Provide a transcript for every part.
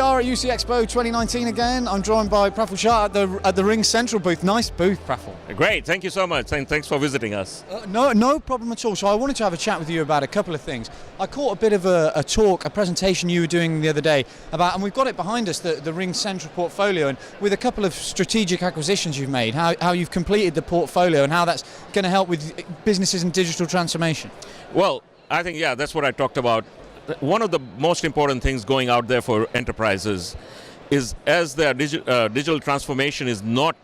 are at UC EXPO 2019 again. I'm joined by Praful Shah at the RingCentral booth. Nice booth, Praful. Great, thank you so much, and thanks for visiting us. No problem at all. So I wanted to have a chat with you about a couple of things. I caught a bit of a presentation you were doing the other day about, and we've got it behind us, the RingCentral portfolio, and with a couple of strategic acquisitions you've made, how you've completed the portfolio and how that's going to help with businesses and digital transformation. Well, I think, yeah, that's what I talked about. One of the most important things going out there for enterprises is, as their digital transformation is not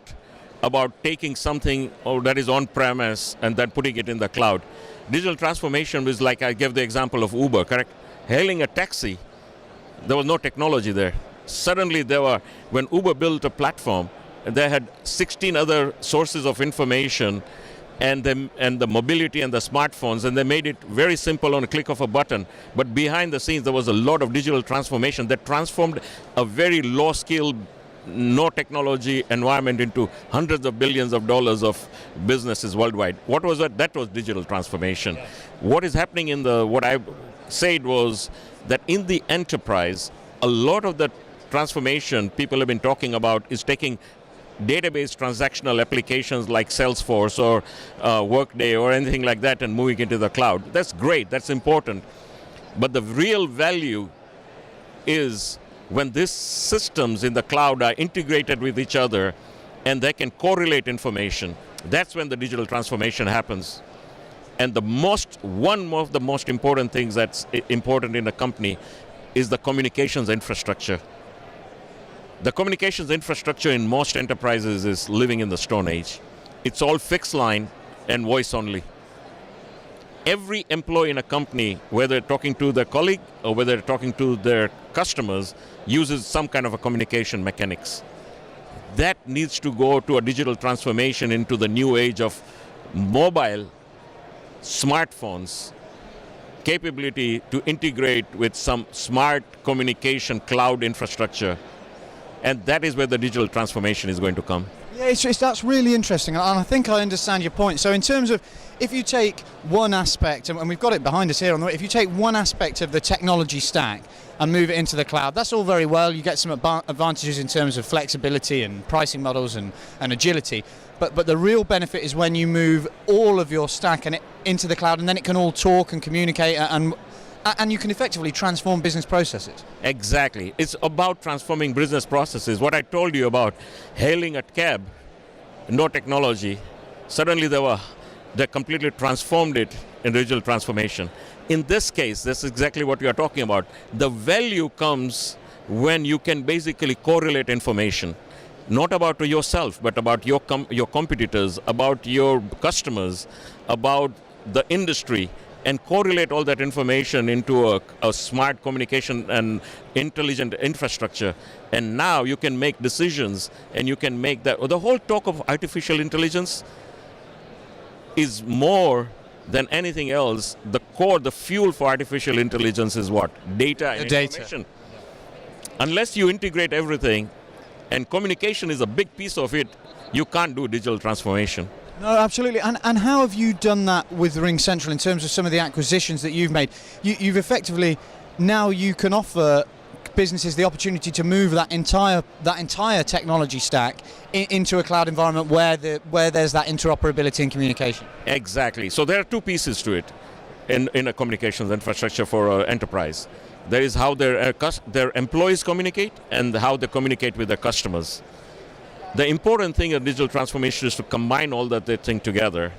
about taking something that is on-premise and then putting it in the cloud. Digital transformation is like, I gave the example of Uber, correct? Hailing a taxi, there was no technology there. Suddenly when Uber built a platform, they had 16 other sources of information and the mobility and the smartphones, and they made it very simple on a click of a button. But behind the scenes, there was a lot of digital transformation that transformed a very low-skill, no technology environment into hundreds of billions of dollars of businesses worldwide. What was that? That was digital transformation. Yeah. What is happening what I said was that in the enterprise, a lot of the transformation people have been talking about is taking database transactional applications like Salesforce or Workday or anything like that and moving into the cloud. That's great, that's important. But the real value is when these systems in the cloud are integrated with each other and they can correlate information. That's when the digital transformation happens. And one of the most important things that's important in a company is the communications infrastructure. The communications infrastructure in most enterprises is living in the Stone Age. It's all fixed line and voice only. Every employee in a company, whether they're talking to their colleague or whether they're talking to their customers, uses some kind of a communication mechanics. That needs to go to a digital transformation into the new age of mobile, smartphones, capability to integrate with some smart communication cloud infrastructure. And that is where the digital transformation is going to come. Yeah, that's really interesting, and I think I understand your point. So in terms of, if you take one aspect, and we've got it behind us here on the way, if you take one aspect of the technology stack and move it into the cloud, that's all very well. You get some advantages in terms of flexibility and pricing models and agility. But the real benefit is when you move all of your stack into the cloud, and then it can all talk and communicate and you can effectively transform business processes. Exactly. It's about transforming business processes. What I told you about hailing a cab, no technology, suddenly they completely transformed it in digital transformation. In this case, that's exactly what we are talking about. The value comes when you can basically correlate information, not about yourself, but about your competitors, about your customers, about the industry, and correlate all that information into a smart communication and intelligent infrastructure. And now you can make decisions, and you can make that. The whole talk of artificial intelligence is more than anything else. The core, the fuel for artificial intelligence is what? Data and information. Unless you integrate everything, and communication is a big piece of it, you can't do digital transformation. No, absolutely. And how have you done that with RingCentral in terms of some of the acquisitions that you've made? You've effectively, now you can offer businesses the opportunity to move that entire technology stack into a cloud environment where there's that interoperability and communication. Exactly. So there are two pieces to it in a communications infrastructure for enterprise. There is how their employees communicate and how they communicate with their customers. The important thing in digital transformation is to combine all that thing together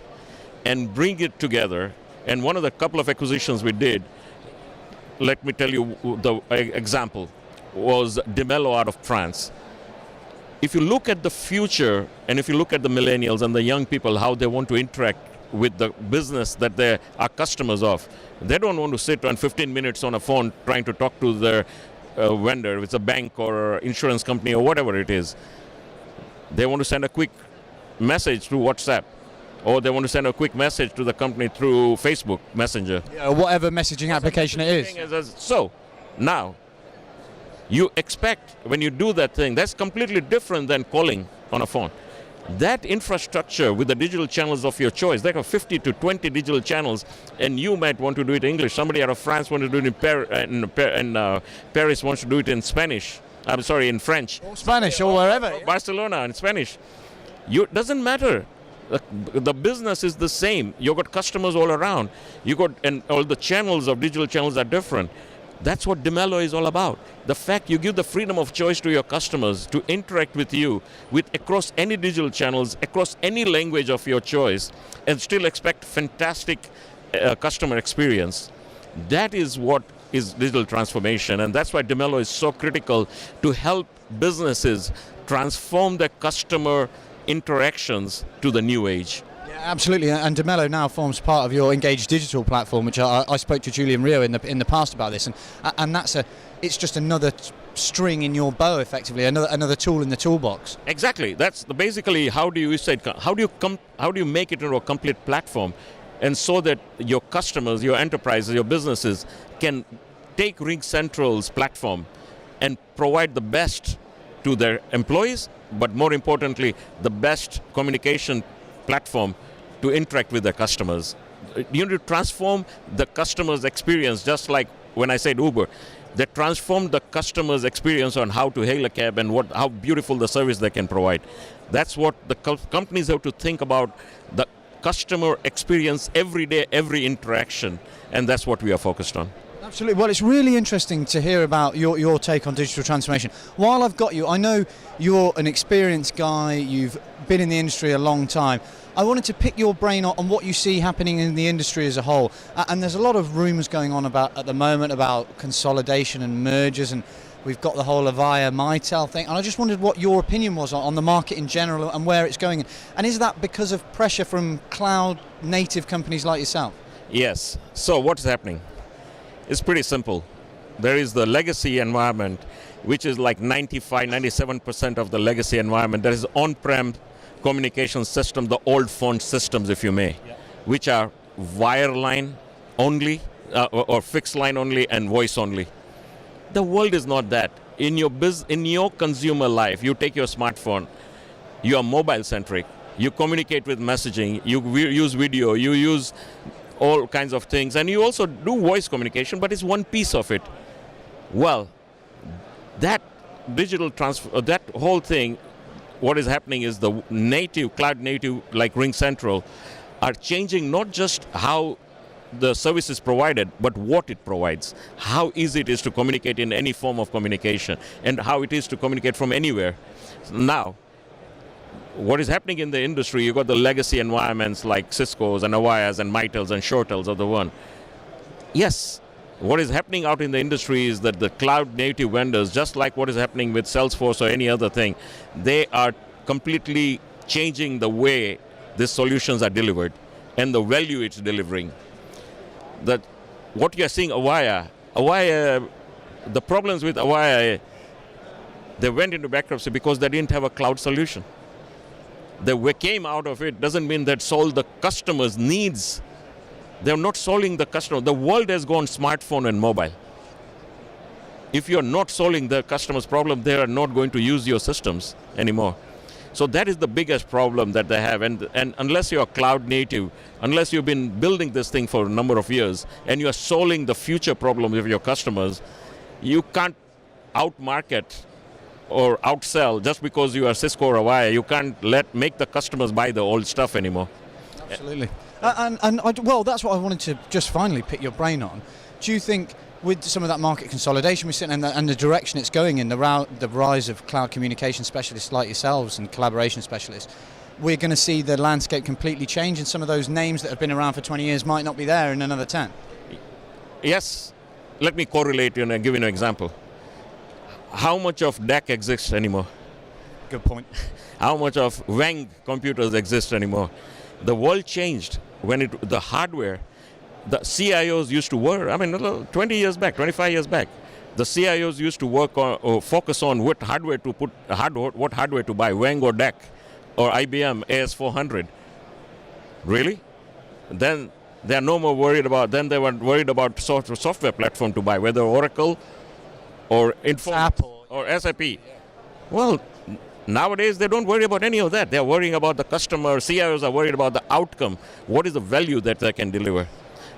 and bring it together. And one of the couple of acquisitions we did, let me tell you the example, was Demelo out of France. If you look at the future, and if you look at the millennials and the young people, how they want to interact with the business that they are customers of, they don't want to sit on 15 minutes on a phone trying to talk to their vendor, if it's a bank or insurance company or whatever it is. They want to send a quick message through WhatsApp, or they want to send a quick message to the company through Facebook Messenger. Yeah, whatever messaging application it is. So now, you expect when you do that thing, that's completely different than calling on a phone. That infrastructure with the digital channels of your choice, there are 50 to 20 digital channels, and you might want to do it in English. Somebody out of France wants to do it in Paris wants to do it in Spanish. I'm sorry, in French. Or Spanish or wherever. Barcelona in Spanish. Doesn't matter. The business is the same. You got customers all around. And all the channels of digital channels are different. That's what Dimelo is all about. The fact you give the freedom of choice to your customers to interact with you across any digital channels, across any language of your choice, and still expect fantastic customer experience. That is what is digital transformation, and that's why Dimelo is so critical to help businesses transform their customer interactions to the new age. Yeah, absolutely, and Dimelo now forms part of your Engage Digital platform, which I spoke to Julian Rio in the past about this, and it's just another string in your bow, effectively, another tool in the toolbox. Exactly. That's basically how do you make it into a complete platform, and so that your customers, your enterprises, your businesses can take RingCentral's platform and provide the best to their employees, but more importantly, the best communication platform to interact with their customers. You need to transform the customer's experience, just like when I said Uber. They transformed the customer's experience on how to hail a cab and how beautiful the service they can provide. That's what the companies have to think about, the customer experience every day, every interaction, and that's what we are focused on. Absolutely. Well, it's really interesting to hear about your take on digital transformation. While I've got you, I know you're an experienced guy, you've been in the industry a long time. I wanted to pick your brain on what you see happening in the industry as a whole. And there's a lot of rumours going on at the moment about consolidation and mergers, and we've got the whole Avaya Mitel thing. And I just wondered what your opinion was on the market in general and where it's going. And is that because of pressure from cloud native companies like yourself? Yes. So what's happening? It's pretty simple. There is the legacy environment, which is like 97% of the legacy environment. There is on-prem communication system, the old phone systems, if you may, which are wireline only, or fixed line only, and voice only. The world is not that. In your consumer life, you take your smartphone, you are mobile-centric. You communicate with messaging, you use video, you use all kinds of things, and you also do voice communication, but it's one piece of it. Well, that digital transfer, that whole thing, what is happening is the cloud native like RingCentral are changing not just how the service is provided, but what it provides, how easy it is to communicate in any form of communication, and how it is to communicate from anywhere. Now, what is happening in the industry, you've got the legacy environments like Cisco's and Avayas and Mitels and ShoreTels of the one. Yes, what is happening out in the industry is that the cloud native vendors, just like what is happening with Salesforce or any other thing, they are completely changing the way these solutions are delivered and the value it's delivering. That what you're seeing Avaya, the problems with Avaya, they went into bankruptcy because they didn't have a cloud solution. They came out of it doesn't mean that solved the customer's needs. They're not solving the customer. The world has gone smartphone and mobile. If you're not solving the customer's problem, they are not going to use your systems anymore. So that is the biggest problem that they have. And unless you're cloud native, unless you've been building this thing for a number of years, and you're solving the future problems of your customers, you can't outmarket or outsell just because you are Cisco or Avaya. You can't make the customers buy the old stuff anymore. Absolutely. Well, that's what I wanted to just finally pick your brain on. Do you think with some of that market consolidation we're seeing and the direction it's going in, the rise of cloud communication specialists like yourselves and collaboration specialists, we're going to see the landscape completely change and some of those names that have been around for 20 years might not be there in another 10? Yes. Let me correlate you and give you an example. How much of DEC exists anymore? Good point. How much of WANG computers exist anymore? The world changed when the hardware, the CIOs used to work, 20 years back, 25 years back, the CIOs used to work on or focus on what hardware to what hardware to buy, WANG or DEC or IBM AS400. Really? Then they are no more worried about, then they were worried about software platform to buy, whether Oracle or Apple or SAP. Well, nowadays they don't worry about any of that. They're worrying about the customer. CIOs are worried about the outcome. What is the value that they can deliver?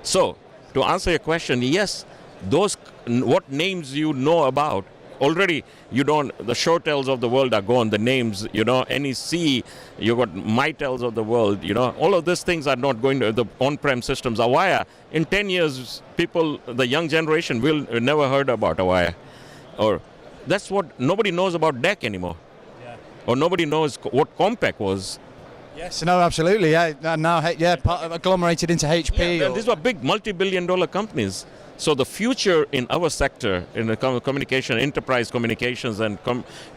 So, to answer your question, yes, what names you know about already you don't, the Shortels of the world are gone, the names, NEC, you got Mitels of the world, all of these things are not going to, the on-prem systems. Avaya, in 10 years, people, the young generation will never heard about Avaya. Or that's what, nobody knows about DEC anymore. Yeah. Or nobody knows what Compaq was. Yes, no, absolutely. Yeah, now, agglomerated into HP. Yeah, these were big multi-billion-dollar companies. So the future in our sector, in the communication, enterprise communications and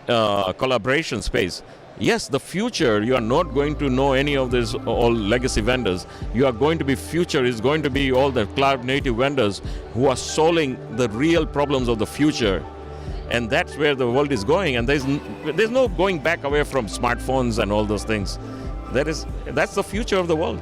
collaboration space, yes, the future, you are not going to know any of these all legacy vendors. You are going to be, future is going to be all the cloud-native vendors who are solving the real problems of the future. And that's where the world is going. And there's no going back away from smartphones and all those things. That's the future of the world.